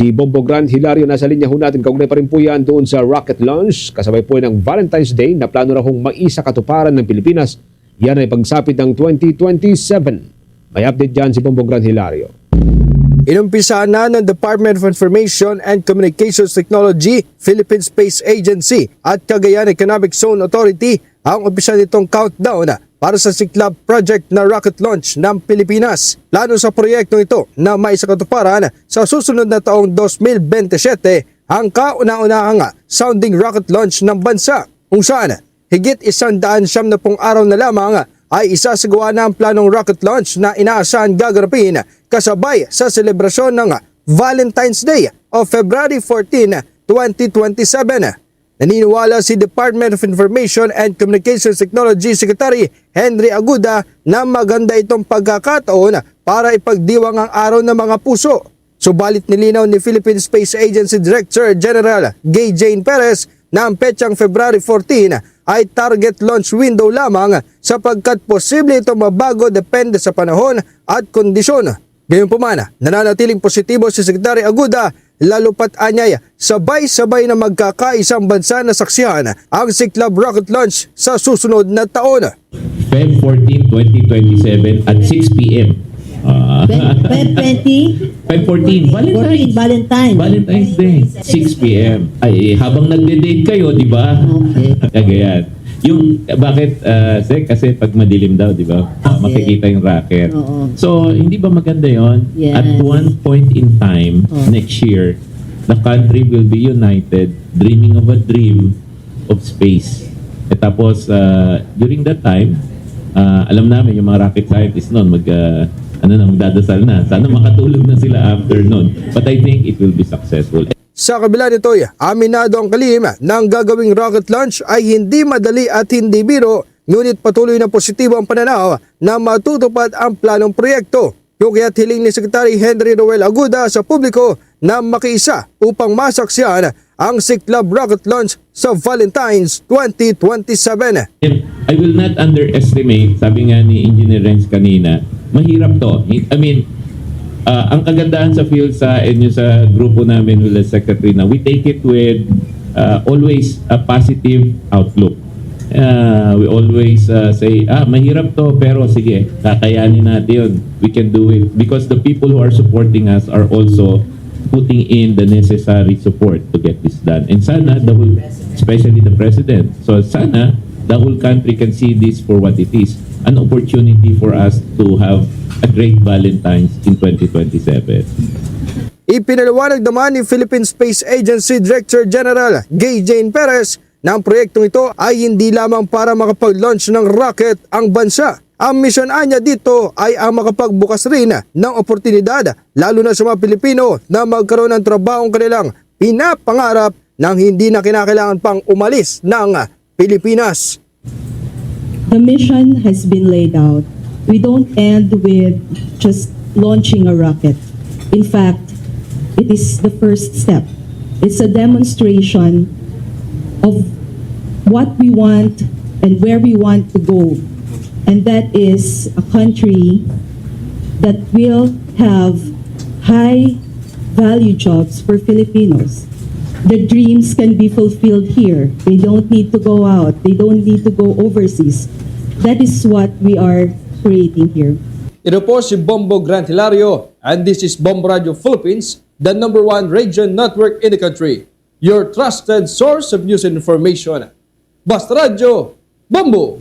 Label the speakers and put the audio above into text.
Speaker 1: Si Bombo Grand Hilario nasa linya ho natin. Kaugnay pa rin po yan doon sa rocket launch. Kasabay po ng Valentine's Day na plano na hong maisa katuparan ng Pilipinas. Yan ay pagsapit ng 2027. May update dyan si Bombo Grand Hilario.
Speaker 2: Inumpisa na ng Department of Information and Communications Technology, Philippine Space Agency at Cagayan Economic Zone Authority ang opisyal nitong countdown para sa Siklab project na rocket launch ng Pilipinas. Plano sa proyektong ito na maisakatuparan sa susunod na taong 2027 ang kauna-unahang sounding rocket launch ng bansa kung saan higit 170 araw na lamang ay isasagawa na ang planong rocket launch na inaasahan gaganapin kasabay sa selebrasyon ng Valentine's Day o February 14, 2027. Naniniwala si Department of Information and Communications Technology Secretary Henry Aguda na maganda itong pagkakataon para ipagdiwang ang araw ng mga puso. Subalit nilinaw ni Philippine Space Agency Director General Gay Jane Perez na ang petsang February 14 ay target launch window lamang sapagkat posible ito mabago depende sa panahon at kondisyon. Gayunpaman, nananatiling positibo si Secretary Aguda lalo pat anyay sabay-sabay na magkakaisang bansa na saksihan ang Siklab rocket launch sa susunod na taon.
Speaker 3: Feb 14, 2027 at 6 p.m.
Speaker 4: Feb 20?
Speaker 3: Feb 14, Valentine's Day, 6 p.m. Ay, habang nagde-date kayo, di ba?
Speaker 4: Okay.
Speaker 3: Kagayan. Yung, bakit, Sek? Kasi pag madilim daw, di ba?
Speaker 4: Okay.
Speaker 3: Makikita yung rocket.
Speaker 4: Oo.
Speaker 3: So, hindi ba maganda yon?
Speaker 4: Yes.
Speaker 3: At one point in time, next year, the country will be united, dreaming of a dream of space. At tapos, during that time, alam namin yung mga rocket scientists noon, magdadasal na. Sana makatulog na sila after noon. But I think it will be successful.
Speaker 2: Sa kabila nito, aminado ang kalihim ng gagawing rocket launch ay hindi madali at hindi biro, ngunit patuloy na positibo ang pananaw na matutupad ang planong proyekto. Yung kaya't hiling ni Secretary Henry Noel Aguda sa publiko na makiisa upang masaksihan ang Siklab rocket launch sa Valentine's 2027.
Speaker 3: And I will not underestimate, sabi nga ni Engineer Renz kanina, mahirap to. I mean, ang kagandahan sa field sa inyo sa grupo namin with the Secretary na we take it with always a positive outlook. We always say, mahirap to pero sige, kakayanin natin yun. We can do it. Because the people who are supporting us are also putting in the necessary support to get this done. And sana, especially the President. So sana, the whole country can see this for what it is. An opportunity for us to have a great Valentine's in 2027.
Speaker 2: Ipinaliwanag naman ni Philippine Space Agency Director General Gay Jane Perez na ang proyektong ito ay hindi lamang para makapag-launch ng rocket ang bansa. Ang misyon niya dito ay ang makapagbukas rin ng oportunidad lalo na sa mga Pilipino na magkaroon ng trabaho ang kanilang pinapangarap nang hindi na kinakailangan pang umalis ng Pilipinas.
Speaker 5: The mission has been laid out. We don't end with just launching a rocket. In fact, it is the first step. It's a demonstration of what we want and where we want to go. And that is a country that will have high value jobs for Filipinos. The dreams can be fulfilled here. They don't need to go out. They don't need to go overseas. That is what we are creating here.
Speaker 2: Ito po si Bombo Grand Hilario and this is Bombo Radio Philippines, the #1 radio network in the country. Your trusted source of news and information. Basta Radio, Bombo!